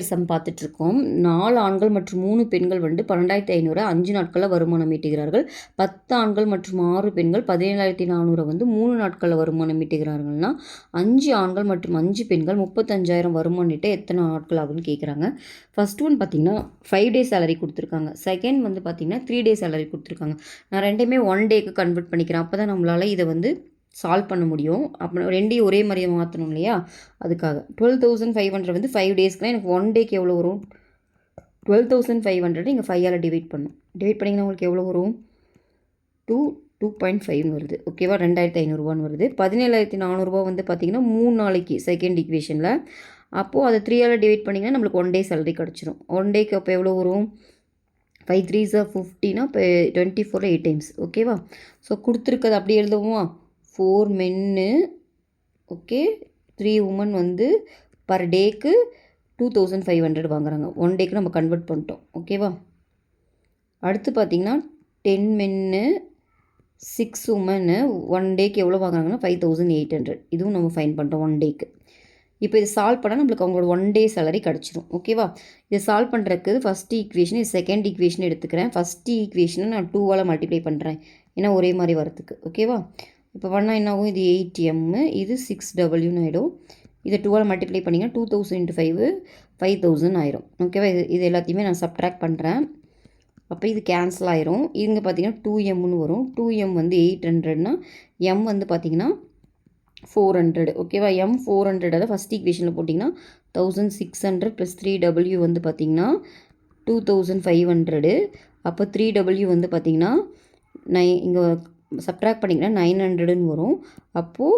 Some பார்த்துட்ருக்கோம். 4 ஆண்கள் மற்றும் 3 பெண்கள் வந்து 12,500 5 நாட்களில் வருமானம் ஈட்டுகிறார்கள். 10 ஆண்கள் மற்றும் 6 பெண்கள் 17,400 வந்து 3 நாட்களில் வருமானம் ஈட்டுகிறார்கள்னா 5 ஆண்கள் மற்றும் 5 பெண்கள் 35,000 வருமானம் ஈட்ட எத்தனை நாட்கள் ஆகுன்னு கேட்குறாங்க. ஃபர்ஸ்ட் ஒன் பார்த்திங்கன்னா 5 டே சேலரி கொடுத்துருக்காங்க. செகண்ட் வந்து பார்த்திங்கன்னா 3 டே சேலரி கொடுத்துருக்காங்க. நான் ரெண்டையுமே 1 டேக்கு கன்வெர்ட் பண்ணிக்கிறேன். அப்போ தான் நம்மளால் இதை வந்து சால்வ் பண்ண முடியும். அப்புறம் ரெண்டையும் ஒரே மாதிரியே மாற்றணும் இல்லையா, அதுக்காக 12,500 வந்து 5 டேஸ்க்குலாம் எனக்கு 1 டேக்கு எவ்வளோ வரும்? 12,500 இங்கே 5ஆல் டிவைட் பண்ணணும். டிவைட் பண்ணிங்கன்னா உங்களுக்கு எவ்வளோ வரும்? 2.5 வருது. ஓகேவா? 2,500 வருது. 17,400 வந்து பார்த்திங்கன்னா 3 நாளைக்கு செகண்ட் ஈக்குவேஷனில். அப்போது அதை 3ஆல் டிவைட் பண்ணிங்கன்னா நம்மளுக்கு 1 டே சேலரி கிடச்சிரும். 1 டேக்கு அப்போ எவ்வளோ வரும்? 5 3s 50னா இப்போ 24 8 டைம்ஸ். ஓகேவா? ஸோ கொடுத்துருக்கிறது அப்படி எழுதுவோமா? 4 மென்னு, ஓகே, 3 உமன் வந்து பர் டேக்கு 2,500 வாங்குறாங்க. 1 டேக்கு நம்ம கன்வெர்ட் பண்ணிட்டோம். ஓகேவா? அடுத்து பார்த்திங்கன்னா 10 மென்னு 6 உமன்னு 1 டேக்கு எவ்வளோ வாங்குறாங்கன்னா 5,800. இதுவும் நம்ம ஃபைன் பண்ணிட்டோம் 1 டேக்கு. இப்போ இதை சால்வ் பண்ணால் நம்மளுக்கு அவங்களோட 1 டே சேலரி கிடச்சிரும். ஓகேவா? இதை சால்வ் பண்ணுறதுக்கு ஃபஸ்ட்டு ஈக்குவேஷன், இது செகண்ட் ஈக்குவேஷன் எடுத்துக்கிறேன். ஃபஸ்ட்டு ஈக்குவேஷனை நான் 2ஆல் மல்டிப்ளை பண்ணுறேன், ஏன்னா ஒரே மாதிரி வரத்துக்கு. ஓகேவா? இப்போ பண்ணால் என்ன ஆகும்? இது 8m, இது 6w ஆகிடும். இதை 2ஆல் மல்டிப்ளை பண்ணிங்கன்னா 2,000 × 5 5,000 ஆயிரும். ஓகேவா? இது எல்லாத்தையுமே நான் சப்ட்ராக்ட் பண்ணுறேன். அப்போ இது கேன்சல் ஆயிரும். இங்கே பார்த்தீங்கன்னா 2mன்னு வரும். 2m வந்து 800னா m வந்து பார்த்திங்கன்னா 400. ஓகேவா? m 400 அதை ஃபஸ்ட் ஈக்குவேஷனில் போட்டிங்கன்னா 1,600 + 3w வந்து பார்த்திங்கன்னா 2,500. அப்போ 3w வந்து பார்த்திங்கன்னா இங்கே சப்ட்ராக்ட் பண்ணிங்கன்னா 900ன்னு வரும். அப்போது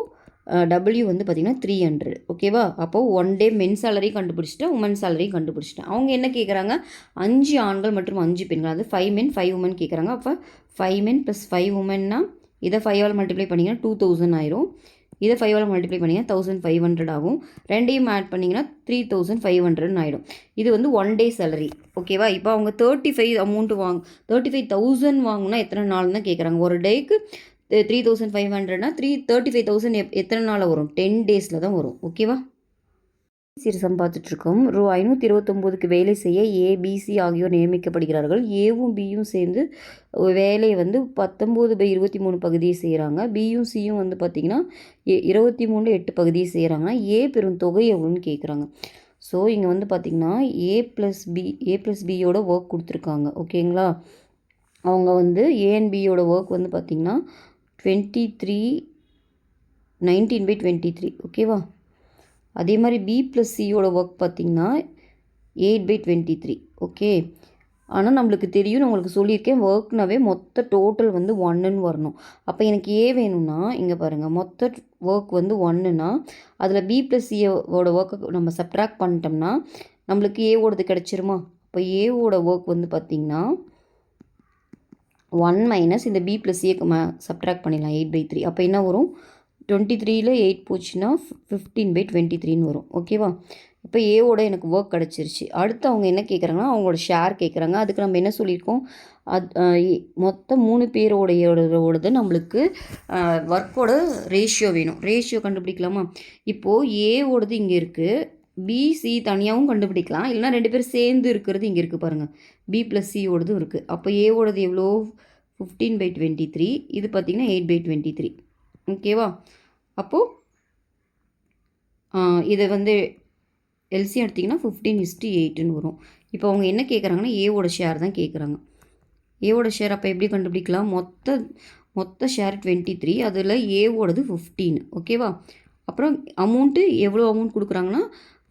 W வந்து பார்த்திங்கன்னா 300. ஓகேவா? அப்போது 1 டே மென் சேலரி கண்டுபிடிச்சிட்டேன், உமன் சேலரி கண்டுபிடிச்சிட்டேன். அவங்க என்ன கேட்குறாங்க? 5 ஆண்கள் மற்றும் 5 பெண்கள், அது 5 மென் 5 உமன் கேட்குறாங்க. அப்போ 5 மென் + 5 உமன்னா இதை 5ஆல் மல்டிப்ளை பண்ணிங்கன்னா 2,000 ஆயிரும். இதை 5ஆல் மல்டிப்ளை பண்ணிங்கன்னா 1,500 ஆகும். ரெண்டையும் ஆட் பண்ணிங்கன்னா 3,500 ஆகிடும். இது வந்து 1 டே சேலரி. ஓகேவா? இப்போ அவங்க 35 அமௌண்ட்டு 35,000 வாங்கினா எத்தனை நாள் தான் கேட்குறாங்க. ஒரு டேக்கு 3,500னா 35,000 எத்தனை நாளில் வரும்? 10 டேஸில் தான் வரும். ஓகேவா? சம் பார்த்துட்ருக்கோம். ரூ 529க்கு வேலை செய்ய ஏபிசி ஆகியோர் நியமிக்கப்படுகிறார்கள். ஏவும் பியும் சேர்ந்து வேலையை வந்து 19/23 பகுதியை செய்கிறாங்க. பியும் சியும் வந்து பார்த்திங்கன்னா 23/8 பகுதியை செய்கிறாங்கன்னா ஏ பெரும் தொகை எவ்வளோன்னு கேட்குறாங்க. ஸோ இங்கே வந்து பார்த்திங்கன்னா ஏ ப்ளஸ் பியோட ஒர்க் கொடுத்துருக்காங்க. ஓகேங்களா? அவங்க வந்து ஏ அண்ட் பியோட ஒர்க் வந்து பார்த்திங்கன்னா 19/23. ஓகேவா? அதே மாதிரி பி ப்ளஸ் சியோட ஒர்க் பார்த்திங்கன்னா 8/23. ஓகே, ஆனால் நம்மளுக்கு தெரியும், நான் உங்களுக்கு சொல்லியிருக்கேன், ஒர்க்னாவே மொத்த டோட்டல் வந்து 1ன்னு வரணும். அப்போ எனக்கு ஏ வேணும்னா இங்கே பாருங்கள், மொத்த ஒர்க் வந்து 1ன்னா அதில் பி ப்ளஸ் சியோட ஒர்க்கை நம்ம சப்ட்ராக்ட் பண்ணிட்டோம்னா நம்மளுக்கு ஏவோடது கிடச்சிருமா? இப்போ ஏவோட ஒர்க் வந்து பார்த்திங்கன்னா 1 - இந்த பி ப்ளஸ் சியை சப்ட்ராக்ட் பண்ணிடலாம் 8/3. அப்போ என்ன வரும்? 23ல் 8 போச்சுன்னா 15/23ன்னு வரும். ஓகேவா? இப்போ ஏவோட எனக்கு ஒர்க் கிடச்சிருச்சு. அடுத்து அவங்க என்ன கேட்குறாங்கன்னா அவங்களோட ஷேர் கேட்குறாங்க. அதுக்கு நம்ம என்ன சொல்லியிருக்கோம்? மொத்தம் 3 பேரோடையோடது நம்மளுக்கு ஒர்க்கோட ரேஷியோ வேணும். ரேஷியோ கண்டுபிடிக்கலாமா? இப்போது ஏவோடது இங்கே இருக்குது, பிசி தனியாகவும் கண்டுபிடிக்கலாம், இல்லைனா 2 பேர் சேர்ந்து இருக்கிறது இங்கே இருக்குது பாருங்கள், பி ப்ளஸ் சியோடதும் இருக்குது. அப்போ ஏவோடது எவ்வளோ? 15/23. இது பார்த்திங்கன்னா 8/23. ஓகேவா? அப்போது இதை வந்து எல்சியம் எடுத்திங்கன்னா 15:8ன்னு வரும். இப்போ அவங்க என்ன கேட்குறாங்கன்னா ஏவோட ஷேர் தான் கேட்குறாங்க. ஏவோட ஷேர் அப்போ எப்படி கண்டுபிடிக்கலாம்? மொத்த ஷேர் 23, அதில் ஏவோடது 15. ஓகேவா? அப்புறம் அமௌண்ட்டு எவ்வளோ அமௌண்ட் கொடுக்குறாங்கன்னா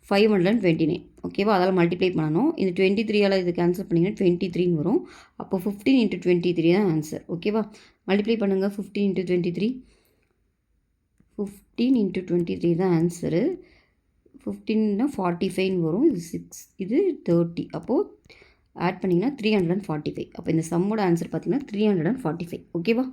529. ஓகேவா? அதால் மல்டிப்ளை பண்ணணும். இந்த 23ஆல் இது கேன்சல் பண்ணிங்கன்னா 23ன்னு வரும். அப்போ 15 × 23 தான் ஆன்சர். ஓகேவா? மல்டிப்ளை பண்ணுங்கள். 15 × 23 15 × 23 தான் ஆன்சரு. 15னா 45ன்னு வரும். இது 6, இது 30. அப்போது ஆட் பண்ணிங்கன்னா 345. அப்போ இந்த சம்மோட ஆன்சர் பார்த்திங்கன்னா 345. ஓகேவா?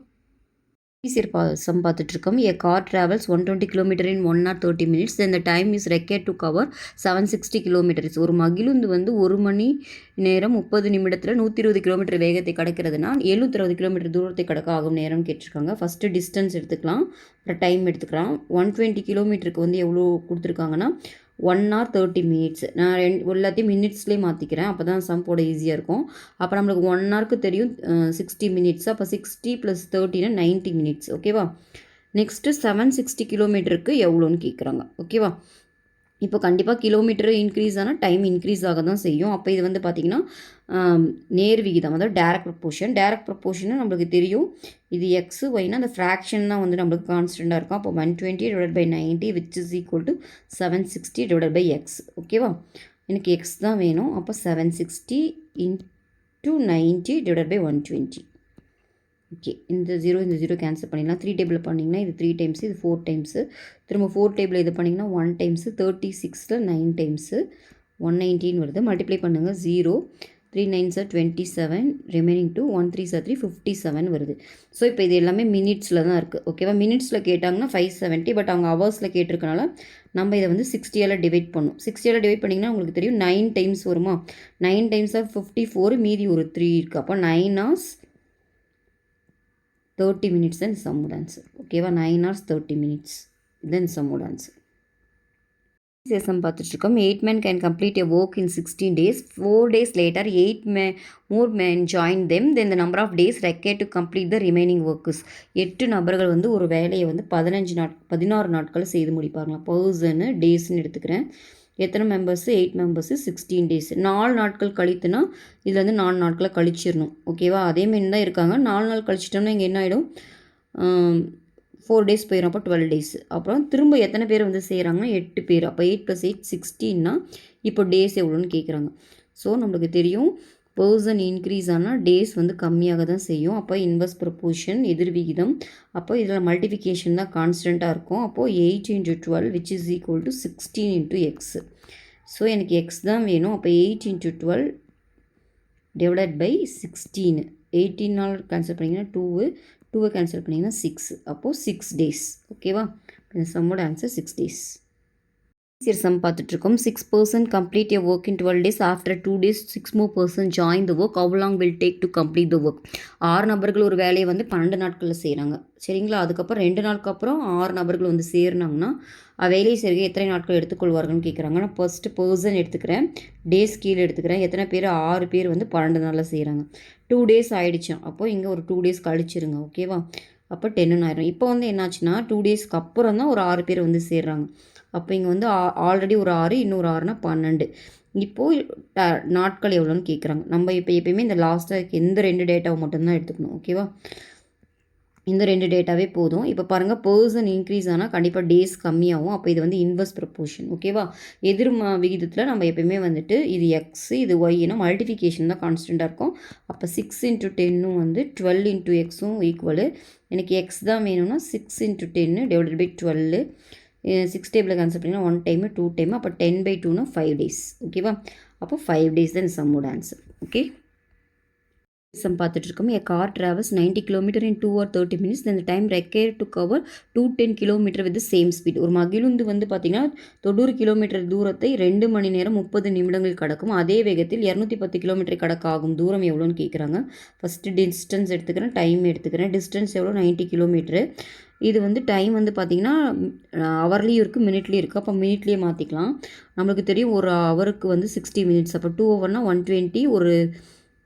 சம் பார்த்துட்ருக்கோம். A car travels 120 km in 1 hour 30 minutes. Then the time is required to cover 760 km. ஒரு மகிழுந்து வந்து 1 மணி நேரம் 30 நிமிடத்தில் 120 கிலோமீட்டர் வேகத்தை கடக்கிறதுனா 760 கிலோமீட்டர் தூரத்தை கடக்க ஆகும் நேரம் கேட்டிருக்காங்க. ஃபஸ்ட்டு டிஸ்டன்ஸ் எடுத்துக்கலாம், அப்புறம் டைம் எடுத்துக்கலாம். 120 கிலோமீட்டருக்கு வந்து எவ்வளோ கொடுத்துருக்காங்கன்னா 1 hour 30 minutes. நான் எல்லாத்தையும் மினிட்ஸ்லேயே மாற்றிக்கிறேன், அப்போ தான் சம் போட ஈஸியாக இருக்கும். அப்போ நம்மளுக்கு 1 ஹவருக்கு தெரியும் 60 மினிட்ஸ். அப்போ 60 + 30 90 மினிட்ஸ். ஓகேவா. நெக்ஸ்ட்டு 760 கிலோமீட்டருக்கு எவ்வளோன்னு கேட்குறாங்க. ஓகேவா. இப்போ கண்டிப்பாக கிலோமீட்டர் இன்க்ரீஸ் ஆனால் டைம் இன்க்ரீஸ் ஆக தான் செய்யும். அப்போ இது வந்து பார்த்திங்கன்னா நேர் விகிதம், அதாவது டேரக்ட் ப்ரொப்போர்ஷன். டேரக்ட் ப்ரொப்போர்ஷன் நம்மளுக்கு தெரியும், இது எக்ஸு ஒய்னா அந்த ஃப்ராக்ஷன் தான் வந்து நம்மளுக்கு கான்ஸ்டண்ட்டாக இருக்கும். அப்போ 120/90 which is equal to 760/x. ஓகேவா. எனக்கு எக்ஸ் தான் வேணும். அப்போ 760 × 90/120. ஓகே. இந்த 0 கேன்சல் பண்ணிடலாம். 3 டேபிளில் பண்ணிங்கன்னா இது 3 டைம்ஸு, இது 4 டைம்ஸு. திரும்ப 4 டேபிளில் இது பண்ணிங்கன்னா 1 டைம்ஸு. 36ல் 9 டைம்ஸு 119 வருது. மல்டிப்ளை பண்ணுங்கள். 0 3 9s are 27, remaining 2 1 3s are 3 57 வருது. ஸோ இப்போ இது எல்லாமே மினிட்ஸில் தான் இருக்குது. ஓகேவா. மினிட்ஸில் கேட்டாங்கன்னா 570, பட் அவங்க ஹவர்ஸில் கேட்டிருக்கனால நம்ம இதை வந்து 60ஆல் டிவைட் பண்ணணும். 60ஆல் டிவைட் பண்ணிங்கன்னா உங்களுக்கு தெரியும் 9 டைம்ஸ் வருமா. 9 டைம்ஸ் ஆஃப் 54, மீதி ஒரு 3 இருக்குது. அப்போ 9 hours 30 minutes then sum would answer. ஓகேவா. 9 hours 30 minutes then sum would answer. Sum பார்த்துட்ருக்கோம். 8 men can complete a work in 16 days. 4 days later 8 more men join them. Then the number of days required to complete the remaining work is. 8 நபர்கள் வந்து ஒரு வேலையை வந்து 16 நாட்கள் செய்து முடிப்பாங்களாம். Person டேஸ்ன்னு எடுத்துக்கிறேன். எத்தனை மெம்பர்ஸு 8 மெம்பர்ஸு 16 டேஸ். 4 நாட்கள் கழித்துனா இதில் வந்து 4 நாட்களை கழிச்சிடணும். ஓகேவா. அதேமாரி தான் இருக்காங்க. 4 நாள் கழிச்சிட்டோம்னா இங்கே என்ன ஆகிடும், 4 டேஸ் போயிடும். அப்போ 12 டேஸ். அப்புறம் திரும்ப எத்தனை பேர் வந்து செய்கிறாங்கன்னா 8 பேர். அப்போ 8 + 8 16னா இப்போ டேஸ் எவ்வளோன்னு கேட்குறாங்க. ஸோ நம்மளுக்கு தெரியும் பர்சன் இன்க்ரீஸ் ஆனால் டேஸ் வந்து கம்மியாக தான் செய்யும். அப்போ இன்வெர்ஸ் ப்ரொப்போர்ஷன் எதிர்விகிதம். அப்போ இதில் மல்டிஃபிகேஷன் தான் கான்ஸ்டண்ட்டாக இருக்கும். அப்போது 8 × 12 which is equal to 16 × x. So எனக்கு எக்ஸ் தான் வேணும். அப்போ 8 × 12 / 16. 18 கேன்சல் பண்ணிங்கன்னா 2 கேன்சல் பண்ணிங்கன்னா 6. அப்போது 6 டேஸ். ஓகேவா. இந்த சம்மோட ஆன்சர் 6 டேஸ். சரி, சம் பார்த்துட்ருக்கோம். 6 person complete a work in 12 days. After 2 days 6 more person join the work. How long will take to complete the work? 6 நபர்கள் ஒரு வேலையை வந்து 12 நாட்களில் செய்கிறாங்க. சரிங்களா. அதுக்கப்புறம் 2 நாளுக்கு அப்புறம் 6 நபர்கள் வந்து சேர்னாங்கன்னா வேலையை செய்ய எத்தனை நாட்கள் எடுத்துக்கொள்வார்கள்னு கேட்குறாங்க. நான் ஃபஸ்ட்டு பர்சன் எடுத்துக்கிறேன், டேஸ் கீழே எடுத்துக்கிறேன். எத்தனை பேர், 6 பேர் வந்து 12 நாளில் செய்கிறாங்க. 2 days ஆகிடுச்சான். அப்போது இங்கே ஒரு 2 days கழிச்சிருங்க. ஓகேவா. அப்போ 10 ஆயிரும். இப்போ வந்து என்னாச்சுன்னா 2 டேஸ்க்கு அப்புறம் தான் ஒரு 6 பேர் வந்து சேர்றாங்க. அப்போ இங்கே வந்து ஆல்ரெடி ஒரு 6, இன்னொரு 6னா 12. இப்போது நாட்கள் எவ்வளோன்னு கேட்குறாங்க. நம்ம இப்போ எப்பயுமே இந்த லாஸ்ட்டாக இந்த 2 டேட்டாவை மட்டும்தான் எடுத்துக்கணும். ஓகேவா. இந்த 2 டேட்டாவே போதும். இப்போ பாருங்கள், பர்சன் இன்க்ரீஸ் ஆனால் கண்டிப்பாக டேஸ் கம்மியாகும். அப்போ இது வந்து இன்வெர்ஸ் ப்ரொப்போர்ஷன். ஓகேவா. எதிர் விகிதத்தில் நம்ம எப்பயுமே வந்துட்டு இது எக்ஸ் இது ஒய்னா மல்டிஃபிகேஷன் தான் கான்ஸ்டண்ட்டாக இருக்கும். அப்போ 6 × 10 வந்து 12 × எக்ஸும் ஈக்குவலு. எனக்கு எக்ஸ் தான் வேணும்னா 6 × 10 / 12. 6 டேபிளில் கேன்சல் பண்ணிங்கன்னா 1 டைமு 2 டைமு. அப்போ 10/2னா 5 டேஸ். ஓகேவா. அப்போ 5 டேஸ் தான் சம்மோட ஆன்சர். ஓகே. சம் பார்த்துட்ருக்கோம். A car travels 90 km in 2 or 30 minutes. Then the time required to cover 210 km with the same speed. ஒரு மகிழுந்து வந்து பார்த்திங்கன்னா 90 கிலோமீட்டர் தூரத்தை 2 மணி நேரம் 30 நிமிடங்கள் கடக்கும். அதே வேகத்தில் 210 கிலோமீட்டர் கடக்க ஆகும் தூரம் எவ்வளோன்னு கேட்குறாங்க. ஃபஸ்ட்டு டிஸ்டன்ஸ் எடுத்துக்கிறேன், டைம் எடுத்துக்கிறேன். டிஸ்டன்ஸ் எவ்வளோ, 90 கிலோமீட்ரு. இது வந்து டைம் வந்து பார்த்திங்கன்னா ஹவர்லேயும் இருக்குது, மினிட்லேயும் இருக்குது. அப்போ மினிட்லேயே மாற்றிக்கலாம். நம்மளுக்கு தெரியும் ஒரு ஹவருக்கு வந்து 60 மினிட்ஸ். அப்போ 2 ஹவர்னா 120, ஒரு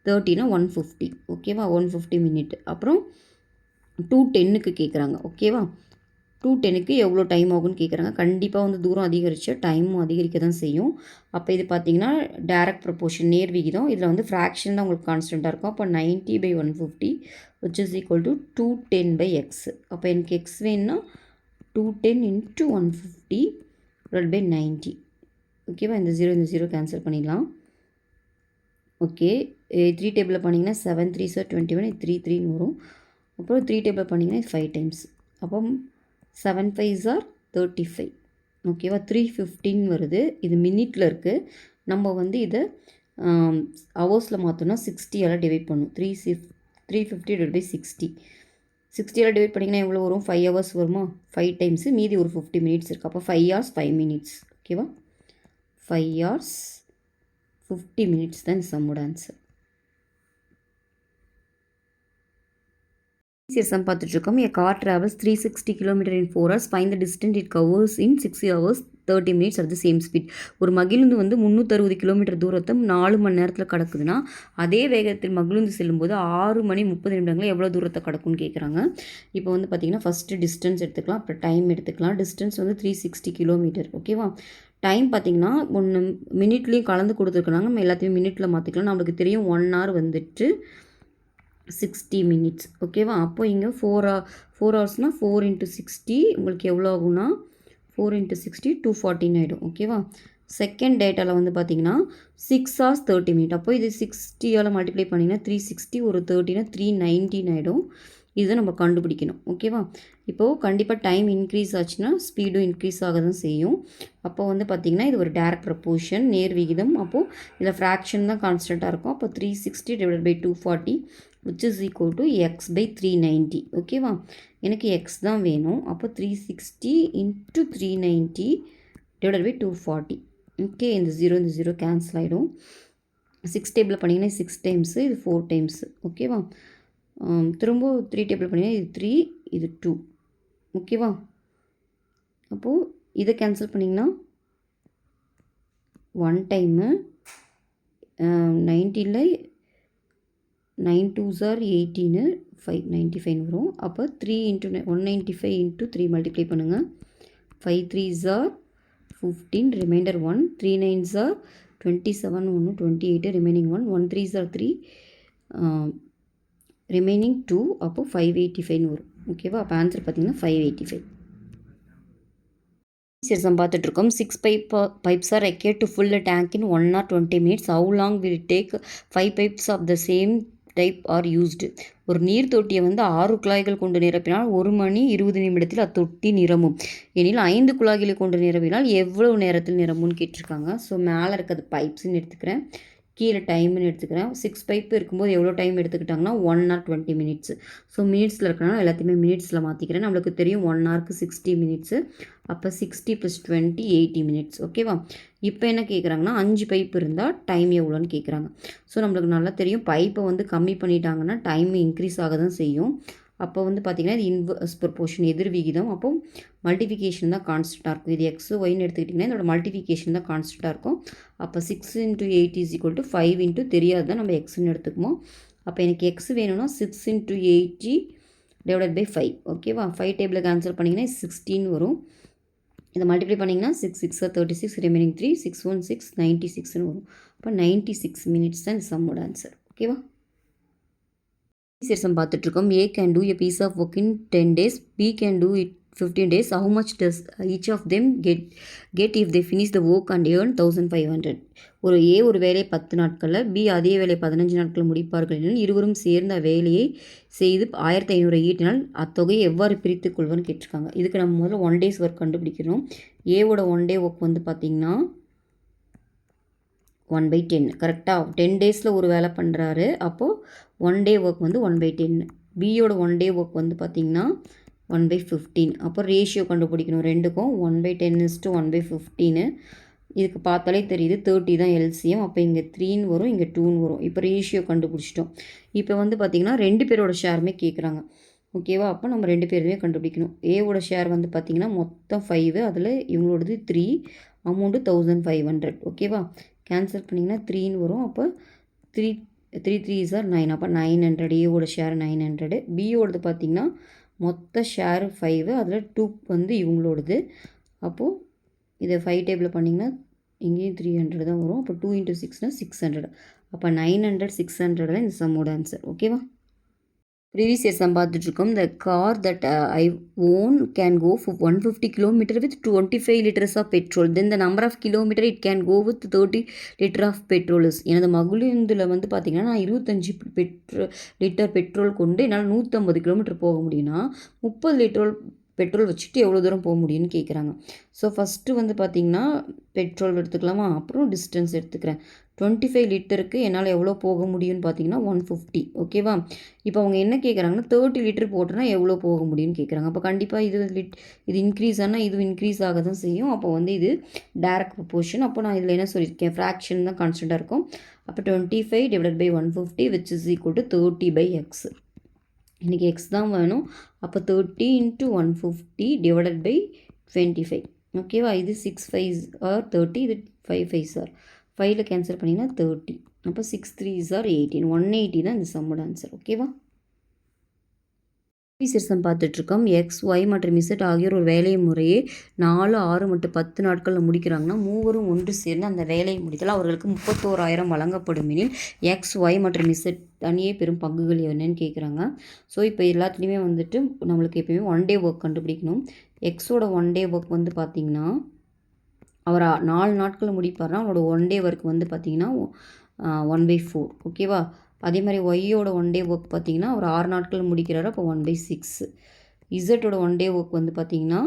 30னா 150. ஓகேவா. 150 மினிட். அப்புறம் 210க்கு கேட்குறாங்க. ஓகேவா. 210க்கு எவ்வளோ டைம் ஆகும்னு கேட்குறாங்க. கண்டிப்பாக வந்து தூரம் அதிகரித்து டைமும் அதிகரிக்க தான் செய்யும். அப்போ இது பார்த்திங்கன்னா டேரக்ட் ப்ரொப்போர்ஷன் நேர் விகிதம். இதில் வந்து ஃப்ராக்ஷன் தான் உங்களுக்கு கான்ஸ்டண்ட்டாக இருக்கும். அப்போ 90/150 which is equal to 210/x. அப்போ எனக்கு எக்ஸ் வேணும்னா 210 × 150 / 90. ஓகேவா. இந்த 0 கேன்சல் பண்ணிடலாம். ஓகே. 3 டேபிளில் பண்ணிங்கன்னா 7 3s are 21, 3 3ன்னு வரும். அப்புறம் 3 டேபிளில் பண்ணிங்கன்னா 5 டைம்ஸ். அப்போ 7 5s are 35. ஓகேவா. 315 வருது. இது மினிட்டில் இருக்குது. நம்ம வந்து இதை ஹவர்ஸில் மாற்றோன்னா 60ஆல் டிவைட் பண்ணும். 350 / 60. 60ஆல் டிவைட் பண்ணிங்கன்னா எவ்வளோ வரும், 5 hours வருமா. 5 டைம்ஸு, மீதி ஒரு 50 மினிட்ஸ் இருக்குது. அப்போ 5 hours 5 minutes. ஓகேவா. 5 hours 50 minutes தான் சம்மோட ஆன்சர். சம் பார்த்துட்ருக்கோம். A car travels 360 km in 4 hours. Find the distance it covers in 6 hours 30 minutes at the same speed. ஒரு மகிழுந்து வந்து 360 கிலோமீட்டர் தூரத்தை 4 மணி நேரத்தில் கடக்குதுன்னா அதே வேகத்தில் மகிழுந்து செல்லும்போது 6 மணி 30 நிமிடங்களில் எவ்வளோ தூரத்தை கடக்கும்னு கேட்குறாங்க. இப்போ வந்து பார்த்திங்கன்னா ஃபஸ்ட்டு டிஸ்டன்ஸ் எடுத்துக்கலாம், அப்புறம் டைம் எடுத்துக்கலாம். டிஸ்டன்ஸ் வந்து 360 கிலோமீட்டர். ஓகேவா? டைம் பார்த்திங்கன்னா 1 மினிட்லேயும் கலந்து கொடுத்துருக்குறாங்க. நம்ம எல்லாத்தையும் மினிட்டில் மாற்றிக்கலாம். நம்மளுக்கு தெரியும் 1 hour வந்துட்டு 60 மினிட்ஸ். ஓகேவா? அப்போ இங்கே 4 ஹவர்ஸ்னால் 4 × 60 உங்களுக்கு எவ்வளோ ஆகும்னா 4 × 60 214 ஆகிடும். ஓகேவா? செகண்ட் டேட்டாவில் வந்து பார்த்திங்கன்னா 6 hours 30 minutes. அப்போ இது 60ஆல் மல்டிப்ளை பண்ணிங்கன்னா 360 ஒரு 30னா 319 ஆகிடும். இதை நம்ம கண்டுபிடிக்கணும். ஓகேவா? இப்போது கண்டிப்பாக டைம் இன்க்ரீஸ் ஆச்சுன்னா ஸ்பீடும் இன்க்ரீஸ் ஆக தான் செய்யும். அப்போ வந்து பார்த்திங்கன்னா இது ஒரு டைரக்ட் ப்ரொபோர்ஷன், நேர் விகிதம். அப்போது இதில் ஃப்ராக்ஷன் தான் கான்ஸ்டண்ட்டாக இருக்கும். அப்போ 360 / 240 which is equal to x/390. ஓகேவா? எனக்கு எக்ஸ் தான் வேணும். அப்போ 360 × 390 / 240. ஓகே, இந்த 0 கேன்சல் ஆகிடும். 6 டேபிளில் பண்ணிங்கன்னா 6 டைம்ஸு, இது 4 டைம்ஸு. ஓகேவா? திரும்ப 3 டேபிள் பண்ணிங்கன்னா இது 3, இது 2. ஓகேவா? அப்போது இதை கேன்சல் பண்ணிங்கன்னா 1 டைமு 90ல் 9 2s are 18, 595 வரும். அப்போ 3 × 195 × 3 மல்டிப்ளை பண்ணுங்கள். 5 3s are 15, reminder 1. 3 9s are 27, 1 28, remaining 1. 1 3s are 3, remaining 2. அப்போ 585 வரும். ஓகேவா? அப்போ ஆன்சர் பார்த்தீங்கன்னா 585. சம் பார்த்துட்ருக்கோம். 6 pipes are required to fill a tank in 1 hour 20 minutes. How long will it take 5 pipes of the same type R used? ஒரு நீர் தொட்டியை வந்து 6 குழாய்கள் கொண்டு நிரப்பினால் 1 மணி 20 நிமிடத்தில் அத்தொட்டி நிரம்பும் எனில் 5 குழாய்களை கொண்டு நிரப்பினால் எவ்வளவு நேரத்தில் நிரம்பும்னு கேட்டிருக்காங்க. ஸோ மேலே இருக்கிறது பைப்ஸ்ன்னு எடுத்துக்கிறேன், கீழே டைம்னு எடுத்துக்கிறேன். 6 பைப்பு இருக்கும்போது எவ்வளோ டைம் எடுத்துக்கிட்டாங்கன்னா 1 hour 20 minutes. ஸோ மினிட்ஸில் இருக்கனால எல்லாத்தையுமே மினிட்ஸில் மாற்றிக்கிறேன். நம்மளுக்கு தெரியும் 1 hourக்கு 60 minutes. அப்போ 60 + 20 80 minutes. ஓகேவா? இப்போ என்ன கேட்குறாங்கன்னா 5 பைப் இருந்தால் டைம் எவ்வளோன்னு கேட்குறாங்க. ஸோ நம்மளுக்கு நல்லா தெரியும் பைப்பை வந்து கம்மி பண்ணிட்டாங்கன்னா டைம் இன்க்ரீஸ் ஆக தான் செய்யும். அப்போ வந்து பார்த்திங்கன்னா இது இன்வர்ஸ் ப்ரொபோர்ஷன், எதிர் விகிதம். அப்போ மல்டிஃபிகேஷன் தான் கான்ஸ்டண்ட்டாக இருக்கும். இது எக்ஸ் ஒய்ன்னு எடுத்துக்கிட்டிங்கன்னா இதோட மல்டிஃபிகேஷன் தான் கான்ஸ்டண்ட்டாக இருக்கும். அப்போ 6 × 8 = 5 × தெரியாது தான் நம்ம எக்ஸ்ன்னு எடுத்துக்குவோம். அப்போ எனக்கு எக்ஸ் வேணும்னா 6 × 80 / 5. ஓகேவா? 5 டேபிளில் கேன்சல் பண்ணிங்கன்னா 16 வரும். இதை மல்டிப்ளை பண்ணிங்கன்னா 6 6 36, ரிமைனிங் 3, 6 1 6 96ன்னு வரும். அப்போ 96 minutes தான் இந்த சம்மோட ஆன்சர். ஓகேவா? சம் பார்த்துட்ருக்கோம். A can do a piece of work in 10 days, B can do it 15 days. How much does each of them get if they finish the work and earn 1500? ஒரு A ஒரு வேலையை 10 நாட்களில், B அதே வேலையை 15 நாட்களில் முடிப்பார்கள் எனில் இருவரும் சேர்ந்த வேலையை செய்து 1500 ஈட்டினால் அத்தொகையை எவ்வாறு பிரித்து கொள்வோன்னு கேட்டிருக்காங்க. இதுக்கு நம்ம முதல்ல 1 days ஒர்க் கண்டுபிடிக்கணும். ஏவோட 1 day ஒர்க் வந்து பார்த்திங்கன்னா 1/10. கரெக்டாக 10 daysல ஒரு வேலை பண்ணுறாரு. அப்போது 1 day ஒர்க் வந்து 1/10. பியோட 1 day ஒர்க் வந்து பார்த்திங்கன்னா 1/15. அப்போ ரேஷியோ கண்டுபிடிக்கணும் ரெண்டுக்கும். 1/10 = 1/15. இதுக்கு பார்த்தாலே தெரியுது 30 தான் எல்சிஎம். அப்போ இங்கே 3ன்னு வரும், இங்கே 2ன்னு வரும். இப்போ ரேஷியோ கண்டுபிடிச்சிட்டோம். இப்போ வந்து பார்த்திங்கன்னா 2 பேரோட ஷேருமே கேட்குறாங்க. ஓகேவா? அப்போ நம்ம 2 பேருமே கண்டுபிடிக்கணும். ஏவோட ஷேர் வந்து பார்த்திங்கன்னா மொத்தம் 5, அதில் இவங்களோடது 3, அமௌண்ட்டு 1500. ஓகேவா? கேன்சல் பண்ணிங்கன்னா 3ன்னு வரும். அப்போ 3 3s are 9. அப்போ 900. ஏவோட ஷேர் 900. பியோடது பார்த்திங்கன்னா மொத்த ஷேர் 5, அதில் 2 வந்து இவங்களோடது. அப்போது இதை 5 டேபிளில் பண்ணிங்கன்னா இங்கேயும் 300 தான் வரும். அப்போ 2 × 6னா 600. அப்போ 900 600 தான் இந்த சம்மோட ஆன்சர். ஓகேவா? ப்ரீவியஸ் இயர் சம் பார்த்துட்ருக்கோம். The car that I own can go for 150 km with 25 liters of petrol. Then the number of kilometer it can go with 30 liter of petrol is. எனது மகிழுந்தில் வந்து பார்த்திங்கன்னா நான் 25 லிட்டர் பெட்ரோல் கொண்டு என்னால் 150 kilometre போக முடியும்னா 30 litre petrol வச்சுட்டு எவ்வளோ தூரம் போக முடியும்னு கேட்குறாங்க. ஸோ ஃபஸ்ட்டு வந்து பார்த்திங்கன்னா பெட்ரோல் எடுத்துக்கலாமா, அப்புறம் டிஸ்டன்ஸ் எடுத்துக்கிறேன். 25 லிட்டருக்கு என்னால் எவ்வளோ போக முடியும்னு பார்த்தீங்கன்னா 150. ஓகேவா? இப்போ அவங்க என்ன கேட்குறாங்கன்னா 30 லிட்டர் போட்டோன்னா எவ்வளோ போக முடியும்னு கேட்குறாங்க. அப்போ கண்டிப்பாக இது இன்க்ரீஸ் ஆனால் இது இன்க்ரீஸ் ஆக தான் செய்யும். அப்போ வந்து இது டைரக்ட் ப்ரொபோர்ஷன். அப்போ நான் இதில் என்ன சொல்லியிருக்கேன், ஃப்ராக்ஷன் தான் கான்ஸ்டண்ட்டாக இருக்கும். அப்போ 25 / 150 which is equal to 30/x. இன்றைக்கி எக்ஸ் தான் வேணும். அப்போ 30 × 150 / 25. ஓகேவா? இது 6 5s ஆர் 30, இது 5 5s ஆர் 5ல் கேன்சல் பண்ணிங்கன்னா 30. அப்போ 6 3s ஆர் 18. 180 தான் இந்த சம்மோட ஆன்சர். ஓகேவா? சிஸ்டம் பார்த்துட்ருக்கோம். எக்ஸ் ஒய் மற்றும் இசட் ஆகியோர் ஒரு வேலையை முறையே 4 6 மற்றும் 10 நாட்களில் முடிக்கிறாங்கன்னா மூவரும் ஒன்று சேர்ந்து அந்த வேலையை முடித்தால் அவர்களுக்கு 31,000 வழங்கப்படும் எனில் எக்ஸ் ஒய் மற்றும் இசட் தனியே பெரும் பங்குகள் என்னன்னு கேட்குறாங்க. ஸோ இப்போ எல்லாத்துலேயுமே வந்துட்டு நம்மளுக்கு எப்பயுமே 1 டே ஒர்க் கண்டுபிடிக்கணும். எக்ஸோட 1 டே ஒர்க் வந்து பார்த்திங்கன்னா அவர் 4 நாட்களில் முடிப்பார்னா அவரோட 1 டே ஒர்க் வந்து பார்த்திங்கன்னா 1/4. ஓகேவா? அதே மாதிரி ஒய்யோட 1 டே ஒர்க் பார்த்திங்கன்னா அவர் 6 நாட்கள் முடிக்கிறாரு. அப்போ 1/6. இசட்டோட 1 டே ஒர்க் வந்து பார்த்திங்கன்னா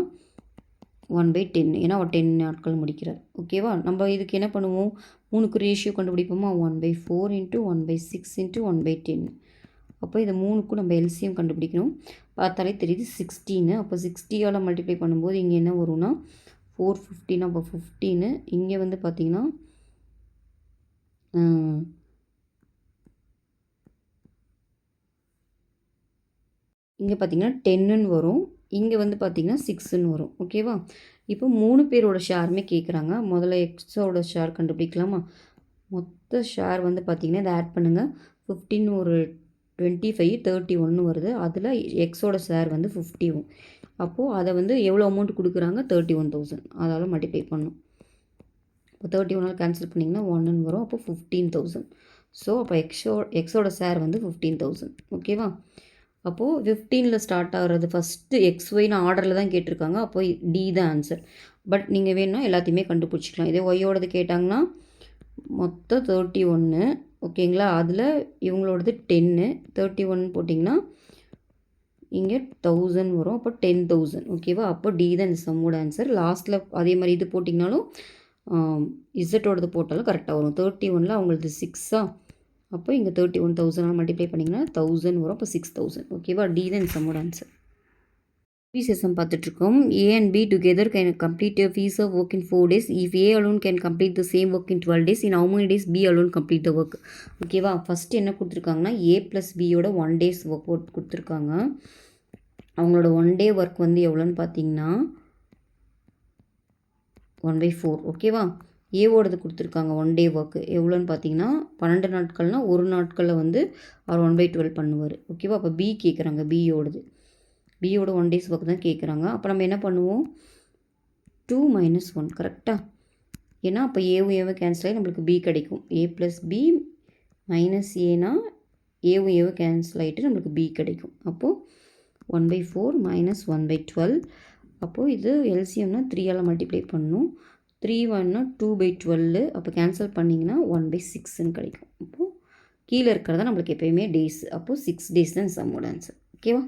1/10. ஏன்னா அவர் 10 நாட்கள் முடிக்கிறார். ஓகேவா? நம்ம இதுக்கு என்ன பண்ணுவோம்? 3க்கு ரேஷியோ கண்டுபிடிப்போமா? 1/4 × 1/6 × 1/10. அப்போ இதை 3க்கும் நம்ம எல்சிஎம் கண்டுபிடிக்கணும். பார்த்தாலே தெரியுது 16. அப்போ 60ஆல் மல்டிப்ளை பண்ணும்போது இங்கே என்ன வரும்னா 415. அப்போ 15. இங்கே வந்து பார்த்திங்கன்னா இங்கே பார்த்திங்கன்னா 10ன்னு வரும். இங்கே வந்து பார்த்திங்கன்னா 6ன்னு வரும். ஓகேவா? இப்போ 3 பேரோட ஷேருமே கேட்குறாங்க. முதல்ல எக்ஸோட ஷேர் கண்டுபிடிக்கலாமா? மொத்த ஷேர் வந்து பார்த்திங்கன்னா இதை ஆட் பண்ணுங்கள். 15 ஒரு 25 31 வருது. அதில் எக்ஸோட ஷேர் வந்து 50. அப்போது அதை வந்து எவ்வளோ அமௌண்ட் கொடுக்குறாங்க? 31,000. அதால் மல்டிப்ளை பண்ணணும். இப்போ 31ஆல் கேன்சல் பண்ணிங்கன்னா 1ன்னு வரும். அப்போ 15,000. ஸோ அப்போ எக்ஸோட ஷேர் வந்து 15,000. ஓகேவா? அப்போது 15ல் ஸ்டார்ட் ஆகிறது ஃபஸ்ட்டு எக்ஸ்ஒய்னு ஆர்டரில் தான் கேட்டிருக்காங்க. அப்போ டி தான் ஆன்சர். பட் நீங்கள் வேணும்னா எல்லாத்தையுமே கண்டுபிடிச்சிக்கலாம். இதே ஒய்யோடது கேட்டாங்கன்னா மொத்தம் 31. ஓகேங்களா? அதில் இவங்களோடது 10. 31 போட்டிங்கன்னா இங்கே 1000 வரும். அப்போ 10,000. ஓகேவா? அப்போ டி தான் இந்த சம்மோட ஆன்சர். லாஸ்ட்டில் அதே மாதிரி இது போட்டிங்கனாலும் இசட்டோடது போட்டாலும் கரெக்டாக வரும். 31ல் அவங்களது 6ஆ? அப்போ இங்கே 31,000 மல்டிப்ளை பண்ணிங்கன்னா 1000 வரும். அப்போ 6,000. ஓகேவா? டி தான் சம்மோட ஆன்சர். செஷன் பார்த்துட்ருக்கோம். A and B together can complete a piece of work in 4 days. If A alone can complete the same work in 12 days, in how many days B alone complete the work? ஓகேவா? First என்ன கொடுத்துருக்காங்கன்னா A + Bயோட 1 days work கொடுத்துருக்காங்க. அவங்களோட 1 day work வந்து எவ்வளோன்னு பார்த்தீங்கன்னா 1/4. ஓகேவா? ஏவோடது கொடுத்துருக்காங்க 1 டே ஒர்க்கு எவ்வளோன்னு பார்த்தீங்கன்னா 12 நாட்கள்னால் ஒரு நாட்களில் வந்து அவர் 1/12 பண்ணுவார். ஓகேவா? அப்போ பி கேட்குறாங்க. பியோட 1 days ஒர்க் தான் கேட்குறாங்க. அப்போ நம்ம என்ன பண்ணுவோம்? 2 - 1 கரெக்டாக? ஏன்னா அப்போ ஏவும் கேன்சல் ஆகி நம்மளுக்கு பி கிடைக்கும். A + B - ஏனா ஏவும் கேன்சல் ஆகிட்டு நம்மளுக்கு பி கிடைக்கும். அப்போது 1/4 - 1/12. அப்போது இது எல்சிஎம்னா 3ஆல் மல்டிப்ளை பண்ணணும். 3 1 2/12. அப்போ கேன்சல் பண்ணிங்கன்னா 1/6ன்னு கிடைக்கும். அப்போது கீழே இருக்கிறதா நம்மளுக்கு எப்போயுமே டேஸ். அப்போது 6 days தான் சம்மோட ஆன்சர். ஓகேவா?